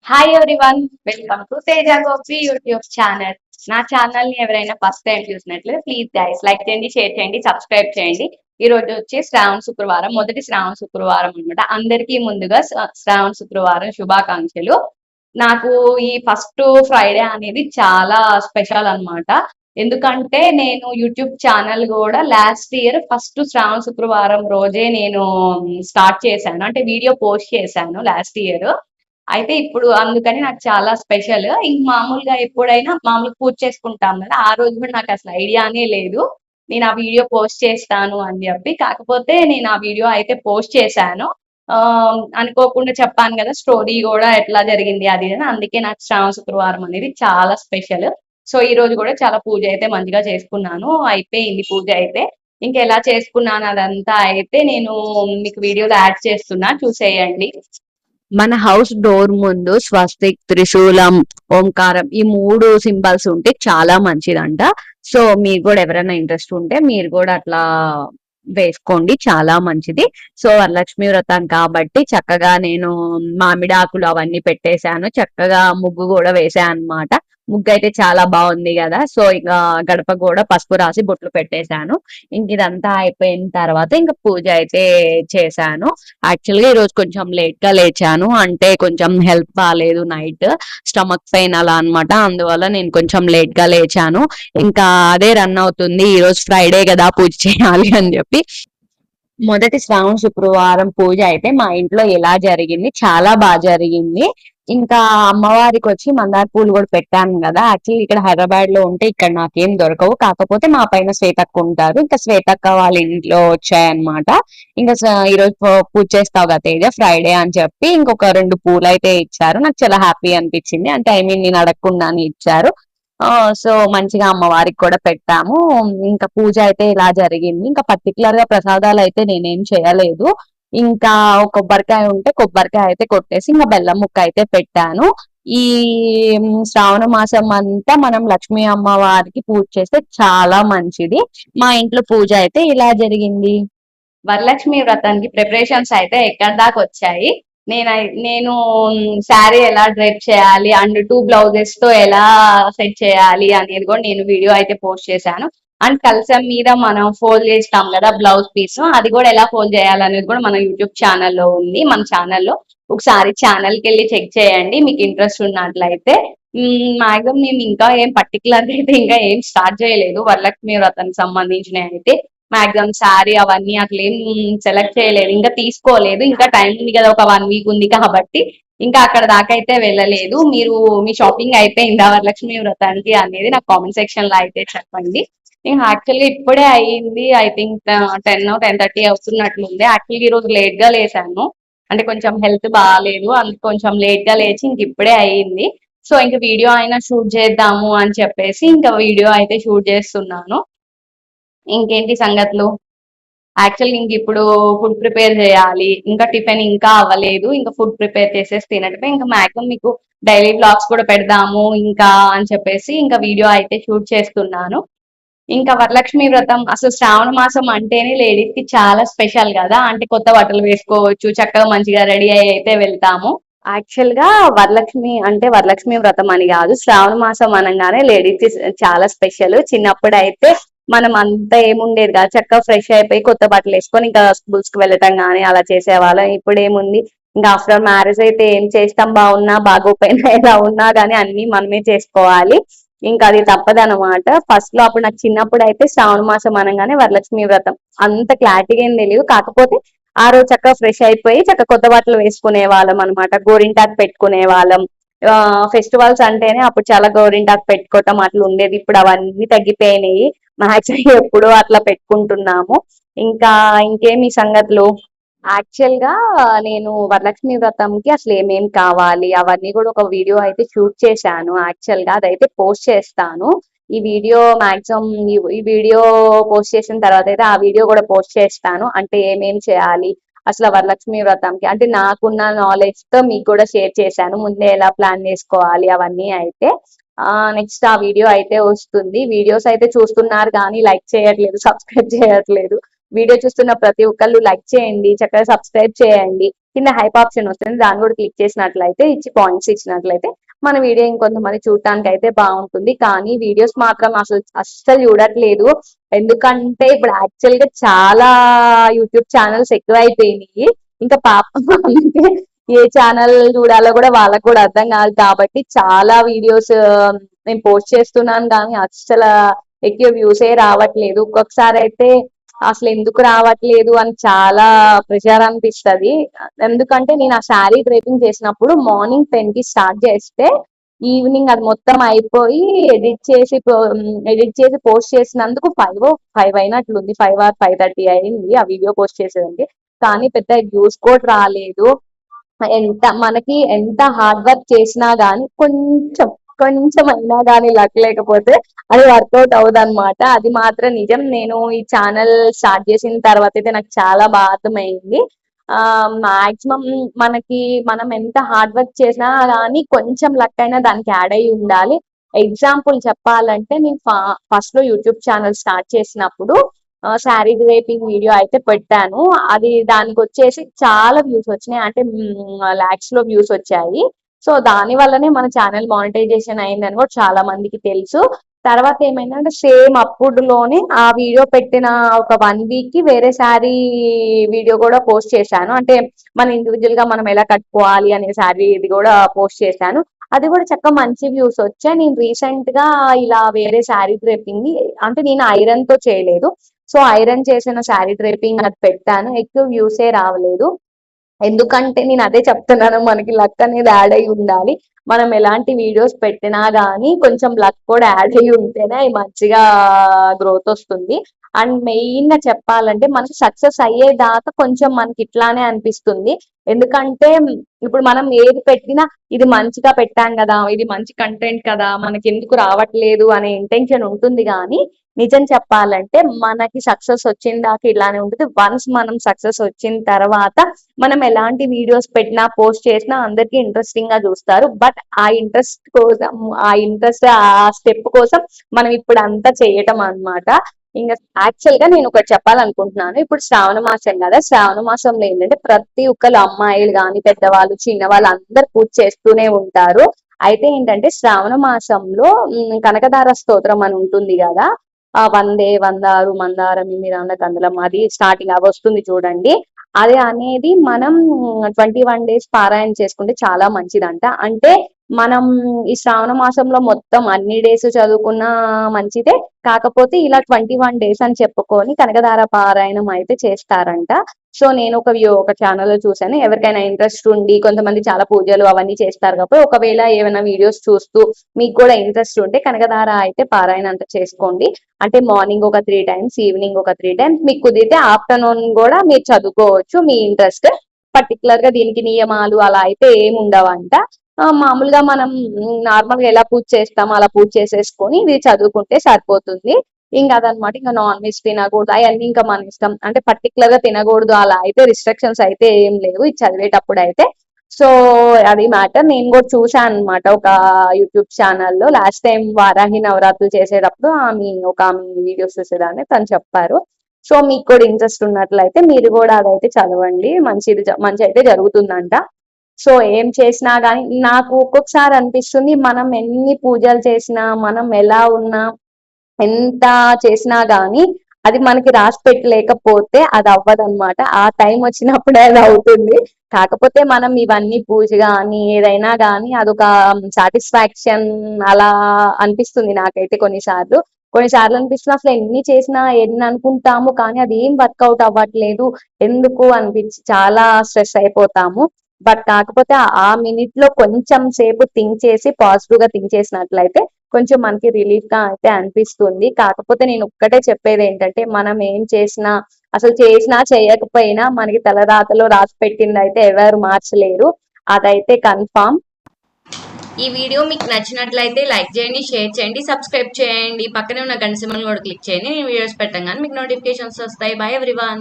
Hi everyone, welcome to Teja Gopi YouTube channel. నా channel ని ఎవరైనా ఫస్ట్ టైం చూసినట్లయితే ప్లీజ్ గైస్ లైక్ చేయండి, షేర్ చేయండి, సబ్స్క్రైబ్ చేయండి. ఈ రోజు వచ్చి శ్రావణ శుక్రవారం, మొదటి శ్రావణ శుక్రవారం అనమాట. అందరికీ ముందుగా శ్రావణ శుక్రవారం శుభాకాంక్షలు. నాకు ఈ ఫస్ట్ ఫ్రైడే అనేది చాలా స్పెషల్ అన్నమాట. ఎందుకంటే నేను యూట్యూబ్ ఛానల్ కూడా లాస్ట్ ఇయర్ ఫస్ట్ శ్రావణ శుక్రవారం రోజే నేను స్టార్ట్ చేశాను, అంటే వీడియో పోస్ట్ చేశాను లాస్ట్ ఇయర్. అయితే ఇప్పుడు అందుకని నాకు చాలా స్పెషల్. ఇంక మామూలుగా ఎప్పుడైనా మామూలుగా పూజ చేసుకుంటాం కదా, ఆ రోజు కూడా నాకు అసలు ఐడియానే లేదు నేను ఆ వీడియో పోస్ట్ చేస్తాను అని చెప్పి. కాకపోతే నేను ఆ వీడియో అయితే పోస్ట్ చేశాను. ఆ అనుకోకుండా చెప్పాను కదా స్టోరీ కూడా ఎట్లా జరిగింది అది అని. అందుకే నాకు శ్రావణ శుక్రవారం అనేది చాలా స్పెషల్. సో ఈ రోజు కూడా చాలా పూజ అయితే మంచిగా చేసుకున్నాను, అయిపోయింది పూజ అయితే. ఇంకెలా చేసుకున్నాను అదంతా అయితే నేను మీకు వీడియోలో యాడ్ చేస్తున్నా, చూసేయండి. మన హౌస్ డోర్ ముందు స్వస్తిక్, త్రిశూలం, ఓంకారం ఈ మూడు సింబల్స్ ఉంటే చాలా మంచిదంట. సో మీరు కూడా ఎవరైనా ఇంట్రెస్ట్ ఉంటే మీరు కూడా అట్లా వేసుకోండి, చాలా మంచిది. సో వరలక్ష్మి వ్రతం కాబట్టి చక్కగా నేను మామిడి ఆకులు అవన్నీ పెట్టేశాను, చక్కగా ముగ్గు కూడా వేసాను అనమాట. ముగ్గు అయితే చాలా బాగుంది కదా. సో ఇంకా గడప కూడా పసుపు రాసి బొట్లు పెట్టేశాను. ఇంక ఇదంతా అయిపోయిన తర్వాత ఇంకా పూజ అయితే చేశాను. యాక్చువల్ గా ఈ రోజు కొంచెం లేట్ గా లేచాను, అంటే కొంచెం హెల్త్ బాగాలేదు, నైట్ స్టమక్ పెయిన్ అలా అనమాట. అందువల్ల నేను కొంచెం లేట్ గా లేచాను. ఇంకా అదే రన్ అవుతుంది, ఈ రోజు ఫ్రైడే కదా పూజ చేయాలి అని చెప్పి. మొదటి శ్రావణ శుక్రవారం పూజ అయితే మా ఇంట్లో ఎలా జరిగింది, చాలా బాగా జరిగింది. ఇంకా అమ్మవారికి వచ్చి మందార పూలు కూడా పెట్టాను కదా. యాక్చువల్లీ ఇక్కడ హైదరాబాద్ లో ఉంటే ఇక్కడ నాకేం దొరకవు, కాకపోతే మా పైన శ్వేతక్క ఉంటారు, ఇంకా శ్వేతక్క వాళ్ళ ఇంట్లో వచ్చాయన్నమాట. ఇంకా ఈ రోజు పూజ చేస్తావు కదా తేజ, ఫ్రైడే అని చెప్పి ఇంకొక 2 పూలు అయితే ఇచ్చారు. నాకు చాలా హ్యాపీ అనిపించింది, అంటే ఐ మీన్ నేను అడగకుండానే ఇచ్చారు. సో మంచిగా అమ్మవారికి కూడా పెట్టాము. ఇంకా పూజ అయితే ఇలా జరిగింది. ఇంకా పర్టికులర్ గా ప్రసాదాలు అయితే నేనేం చేయలేదు. ఇంకా కొబ్బరికాయ ఉంటే కొబ్బరికాయ అయితే కొట్టేసి ఇంకా బెల్లం ముక్క అయితే పెట్టాను. ఈ శ్రావణ మాసం అంతా మనం లక్ష్మీ అమ్మవారికి పూజ చేస్తే చాలా మంచిది. మా ఇంట్లో పూజ అయితే ఇలా జరిగింది. వరలక్ష్మి వ్రతానికి ప్రిపరేషన్స్ అయితే ఎక్కడి దాకా వచ్చాయి. నేను శారీ ఎలా డ్రైప్ చేయాలి అండ్ 2 బ్లౌజెస్ తో ఎలా సెట్ చేయాలి అనేది కూడా నేను వీడియో అయితే పోస్ట్ చేశాను. అండ్ కలసం మీద మనం ఫోల్డ్ చేస్తాం కదా బ్లౌజ్ పీస్, అది కూడా ఎలా ఫోల్డ్ చేయాలనేది కూడా మన యూట్యూబ్ ఛానల్లో ఉంది. మన ఛానల్లో ఒకసారి ఛానల్కి వెళ్ళి చెక్ చేయండి మీకు ఇంట్రెస్ట్ ఉన్నట్లయితే. మాక్సిమం మేము ఇంకా ఏం పర్టికులర్ గా అయితే ఇంకా ఏం స్టార్ట్ చేయలేదు వరలక్ష్మి వ్రతానికి సంబంధించినవి అయితే. మాక్సిమం శారీ అవన్నీ అట్లా ఏం సెలెక్ట్ చేయలేదు, ఇంకా తీసుకోలేదు. ఇంకా టైం ఉంది కదా, ఒక 1 వీక్ ఉంది కాబట్టి ఇంకా అక్కడ దాకా అయితే వెళ్ళలేదు. మీరు మీ షాపింగ్ అయిపోయిందా వరలక్ష్మి వ్రతానికి అనేది నాకు కామెంట్ సెక్షన్ లో అయితే చెప్పండి. నేను యాక్చువల్లీ ఇప్పుడే అయ్యింది, ఐ థింక్ 10-10:30 అవుతున్నట్లుంది. యాక్చువల్లీ ఈ రోజు లేట్ గా లేసాను, అంటే కొంచెం హెల్త్ బాగాలేదు, అందుకు కొంచెం లేట్ గా లేచి ఇంక ఇప్పుడే అయ్యింది. సో ఇంక వీడియో అయినా షూట్ చేద్దాము అని చెప్పేసి ఇంకా వీడియో అయితే షూట్ చేస్తున్నాను. ఇంకేంటి సంగతులు? యాక్చువల్లీ ఇంక ఇప్పుడు ఫుడ్ ప్రిపేర్ చేయాలి, ఇంకా టిఫిన్ ఇంకా అవ్వలేదు. ఇంకా ఫుడ్ ప్రిపేర్ చేసేసి తినటమే. ఇంకా మాక్సిమం మీకు డైలీ బ్లాగ్స్ కూడా పెడదాము ఇంకా అని చెప్పేసి ఇంకా వీడియో అయితే షూట్ చేస్తున్నాను. ఇంకా వరలక్ష్మి వ్రతం అసలు శ్రావణ మాసం అంటేనే లేడీస్ కి చాలా స్పెషల్ కదా, అంటే కొత్త బట్టలు వేసుకోవచ్చు, చక్కగా మంచిగా రెడీ అయ్యి అయితే వెళ్తాము. యాక్చువల్ గా వరలక్ష్మి అంటే వరలక్ష్మి వ్రతం అని కాదు, శ్రావణ మాసం అనగానే లేడీస్ కి చాలా స్పెషల్. చిన్నప్పుడు అయితే మనం అంత ఏముండేది కాదు, చక్కగా ఫ్రెష్ అయిపోయి కొత్త బట్టలు వేసుకొని ఇంకా స్కూల్స్ కి వెళ్ళటం కానీ అలా చేసేవాళ్ళం. ఇప్పుడు ఏముంది, ఇంకా ఆఫ్టర్ మ్యారేజ్ అయితే ఏం చేస్తాం, బాగున్నా బాగోపోయినా ఎలా ఉన్నా కానీ అన్ని మనమే చేసుకోవాలి. ఇంకా అది తప్పదనమాట. ఫస్ట్ లో అప్పుడు నాకు చిన్నప్పుడు అయితే శ్రావణ మాసం అనగానే వరలక్ష్మి వ్రతం అంత క్లారిటీగా ఏం తెలియదు. కాకపోతే ఆ రోజు చక్కగా ఫ్రెష్ అయిపోయి చక్కగా కొత్త బట్టలు వేసుకునే వాళ్ళం అనమాట, గోరింటాకు పెట్టుకునే వాళ్ళం. ఫెస్టివల్స్ అంటేనే అప్పుడు చాలా గోరింటాకు పెట్టుకోవటం అట్లా ఉండేది. ఇప్పుడు అవన్నీ తగ్గిపోయినాయి, మ్యాక్సిమం ఎప్పుడు అట్లా పెట్టుకుంటున్నాము. ఇంకా ఇంకేమి సంగతులు? యాక్చువల్ గా నేను వరలక్ష్మి వ్రతంకి అసలు ఏమేం కావాలి అవన్నీ కూడా ఒక వీడియో అయితే షూట్ చేశాను. యాక్చువల్ గా అదైతే పోస్ట్ చేస్తాను. ఈ వీడియో మాక్సిమం ఈ వీడియో పోస్ట్ చేసిన తర్వాత అయితే ఆ వీడియో కూడా పోస్ట్ చేస్తాను, అంటే ఏమేం చేయాలి అసలు వరలక్ష్మి వ్రతంకి, అంటే నాకున్న నాలెడ్జ్ తో మీకు కూడా షేర్ చేశాను, ముందే ఎలా ప్లాన్ చేసుకోవాలి అవన్నీ అయితే. నెక్స్ట్ ఆ వీడియో అయితే వస్తుంది. వీడియోస్ అయితే చూస్తున్నారు కానీ లైక్ చేయట్లేదు, సబ్స్క్రైబ్ చేయట్లేదు. వీడియో చూస్తున్న ప్రతి ఒక్కళ్ళు లైక్ చేయండి, చక్కగా సబ్స్క్రైబ్ చేయండి. కింద హైప్ ఆప్షన్ వస్తుంది, దాన్ని కూడా క్లిక్ చేసినట్లయితే ఇచ్చి పాయింట్స్ ఇచ్చినట్లయితే మన వీడియో ఇంకొంతమంది చూడటానికి అయితే బాగుంటుంది. కానీ వీడియోస్ మాత్రం అస్సలు చూడట్లేదు. ఎందుకంటే ఇప్పుడు యాక్చువల్ గా చాలా యూట్యూబ్ ఛానల్స్ ఎక్కువైపోయినాయి. ఇంకా పాపం అందుకే ఏ ఛానల్ చూడాలో కూడా వాళ్ళకు కూడా అర్థం కాదు. కాబట్టి చాలా వీడియోస్ నేను పోస్ట్ చేస్తున్నాను కానీ అస్సలు ఎక్కువ వ్యూసే రావట్లేదు. ఒక్కొక్కసారి అయితే అసలు ఎందుకు రావట్లేదు అని చాలా ప్రెషర్ అనిపిస్తది. ఎందుకంటే నేను ఆ శారీ డ్రేపింగ్ చేసినప్పుడు మార్నింగ్ 10 కి స్టార్ట్ చేస్తే ఈవినింగ్ అది మొత్తం అయిపోయి ఎడిట్ చేసి పోస్ట్ చేసినందుకు 5 అయినట్లుంది. 5 or 5:30 అయింది ఆ వీడియో పోస్ట్ చేసేదానికి. కానీ పెద్ద వ్యూస్ కూడా రాలేదు. మనకి ఎంత హార్డ్ వర్క్ చేసినా గానీ కొంచెం అయినా కానీ లక్ లేకపోతే అది వర్కౌట్ అవ్వదు అనమాట. అది మాత్రం నిజం. నేను ఈ ఛానల్ స్టార్ట్ చేసిన తర్వాత అయితే నాకు చాలా బాగా అర్థమైంది. మాక్సిమం మనం ఎంత హార్డ్ వర్క్ చేసినా కానీ కొంచెం లక్ అయినా దానికి యాడ్ అయి ఉండాలి. ఎగ్జాంపుల్ చెప్పాలంటే నేను ఫస్ట్ లో యూట్యూబ్ ఛానల్ స్టార్ట్ చేసినప్పుడు శారీ డ్రేపింగ్ వీడియో అయితే పెట్టాను. అది దానికి వచ్చేసి చాలా వ్యూస్ వచ్చినాయి, అంటే లాక్స్ లో వ్యూస్ వచ్చాయి. సో దాని వల్లనే మన ఛానల్ మానిటైజేషన్ అయిందని కూడా చాలా మందికి తెలుసు. తర్వాత ఏమైందంటే సేమ్ అప్పుడులోనే ఆ వీడియో పెట్టిన ఒక 1 వీక్ కి వేరే శారీ వీడియో కూడా పోస్ట్ చేశాను. అంటే మన ఇండివిజువల్ గా మనం ఎలా కట్టుకోవాలి అనే శారీ ఇది కూడా పోస్ట్ చేశాను. అది కూడా చక్కగా మంచి వ్యూస్ వచ్చాయి. నేను రీసెంట్ గా ఇలా వేరే శారీ డ్రేపింగ్ అంటే నేను ఐరన్ తో చేయలేదు. సో ఐరన్ చేసిన శారీ డ్రేపింగ్ అది పెట్టాను, ఎక్కువ వ్యూసే రావలేదు. ఎందుకంటే నేను అదే చెప్తున్నాను, మనకి లక్ అనేది యాడ్ అయి ఉండాలి. మనం ఎలాంటి వీడియోస్ పెట్టినా గానీ కొంచెం లక్ కూడా యాడ్ అయి ఉంటేనే అవి మంచిగా గ్రోత్ వస్తుంది. అండ్ మెయిన్ గా చెప్పాలంటే మనకి సక్సెస్ అయ్యేదాకా కొంచెం మనకి ఇట్లానే అనిపిస్తుంది. ఎందుకంటే ఇప్పుడు మనం ఏది పెట్టినా ఇది మంచిగా పెట్టాం కదా, ఇది మంచి కంటెంట్ కదా, మనకి ఎందుకు రావట్లేదు అనే ఇంటెన్షన్ ఉంటుంది. కానీ నిజం చెప్పాలంటే మనకి సక్సెస్ వచ్చిన దాకా ఇలానే ఉంటుంది. వన్స్ మనం సక్సెస్ వచ్చిన తర్వాత మనం ఎలాంటి వీడియోస్ పెట్టినా పోస్ట్ చేసినా అందరికీ ఇంట్రెస్టింగ్ గా చూస్తారు. బట్ ఆ ఇంట్రెస్ట్ ఆ స్టెప్ కోసం మనం ఇప్పుడు అంతా చేయటం అన్నమాట. ఇంకా యాక్చువల్ గా నేను ఒకటి చెప్పాలనుకుంటున్నాను. ఇప్పుడు శ్రావణ మాసం కదా, శ్రావణ మాసంలో ఏంటంటే ప్రతి ఒక్కరు అమ్మాయిలు కానీ పెద్దవాళ్ళు చిన్నవాళ్ళు అందరు పూజ చేస్తూనే ఉంటారు. అయితే ఏంటంటే శ్రావణ మాసంలో కనకదార స్తోత్రం అని ఉంటుంది కదా, ఆ వందే వందారు మందారం మిరాంద కందలం, అది స్టార్టింగ్ అవి వస్తుంది చూడండి. అది అనేది మనం 21 days పారాయణ చేసుకుంటే చాలా మంచిదంట. అంటే మనం ఈ శ్రావణ మాసంలో మొత్తం అన్ని డేస్ చదువుకున్నా మంచిదే. కాకపోతే ఇలా 21 days అని చెప్పుకొని కనకదార పారాయణం అయితే చేస్తారంట. సో నేను ఒక ఛానల్ లో చూసాను. ఎవరికైనా ఇంట్రెస్ట్ ఉండి కొంతమంది చాలా పూజలు అవన్నీ చేస్తారు కాబట్టి ఒకవేళ ఏమైనా వీడియోస్ చూస్తూ మీకు కూడా ఇంట్రెస్ట్ ఉంటే కనకదార అయితే పారాయణ అంతా చేసుకోండి. అంటే మార్నింగ్ ఒక 3 times, ఈవినింగ్ ఒక 3 times, మీకు కుదిరితే ఆఫ్టర్నూన్ కూడా మీరు చదువుకోవచ్చు మీ ఇంట్రెస్ట్. పర్టికులర్ గా దీనికి నియమాలు అలా అయితే ఏమి ఉండవంట. మామూలుగా మనం నార్మల్ గా ఎలా పూజ చేస్తామో అలా పూజ చేసేసుకొని ఇది చదువుకుంటే సరిపోతుంది. ఇంకా అదనమాట. ఇంకా నాన్ వెజ్ తినకూడదు అవన్నీ ఇంకా మన ఇష్టం. అంటే పర్టికులర్ గా తినకూడదు అలా అయితే రిస్ట్రిక్షన్స్ అయితే ఏం లేవు ఇది చదివేటప్పుడు అయితే. సో అది మ్యాటర్. నేను కూడా చూసాను అనమాట ఒక యూట్యూబ్ ఛానల్లో. లాస్ట్ టైం వారాహి నవరాత్రులు చేసేటప్పుడు ఆమె వీడియోస్ చూసేదాన్ని, తను చెప్పారు. సో మీకు కూడా ఇంట్రెస్ట్ ఉన్నట్లయితే మీరు కూడా అదైతే చదవండి, మంచి అయితే జరుగుతుందంట. సో ఏం చేసినా గానీ నాకు ఒక్కొక్కసారి అనిపిస్తుంది, మనం ఎన్ని పూజలు చేసినా మనం ఎలా ఉన్నా ఎంత చేసినా గానీ అది మనకి రాసి పెట్టలేకపోతే అది అవ్వదన్నమాట. ఆ టైం వచ్చినప్పుడే అది అవుతుంది. కాకపోతే మనం ఇవన్నీ పూజ కానీ ఏదైనా కానీ అదొక సాటిస్ఫాక్షన్ అలా అనిపిస్తుంది నాకైతే. కొన్నిసార్లు అనిపిస్తుంది అసలు ఎన్ని చేసినా ఎన్ని అనుకుంటాము కానీ అది ఏం వర్కౌట్ అవ్వట్లేదు ఎందుకు అనిపించి చాలా స్ట్రెస్ అయిపోతాము. బట్ కాకపోతే ఆ మినిట్ లో కొంచెం సేపు థింక్ చేసి పాజిటివ్ గా థింక్ చేసినట్లయితే కొంచెం మనకి రిలీఫ్ గా అయితే అనిపిస్తుంది. కాకపోతే నేను ఒక్కటే చెప్పేది ఏంటంటే మనం ఏం చేసినా అసలు చేసినా చేయకపోయినా మనకి తలరాతలో రాసి పెట్టింది అయితే ఎవరు మార్చలేరు, అదైతే కన్ఫామ్. ఈ వీడియో మీకు నచ్చినట్లయితే లైక్ చేయండి, షేర్ చేయండి, సబ్స్క్రైబ్ చేయండి, పక్కనే ఉన్న గంట సింబల్ కూడా క్లిక్ చేయండి. నేను వీడియోస్ పెట్టగానే మీకు నోటిఫికేషన్స్ వస్తాయి. By everyone.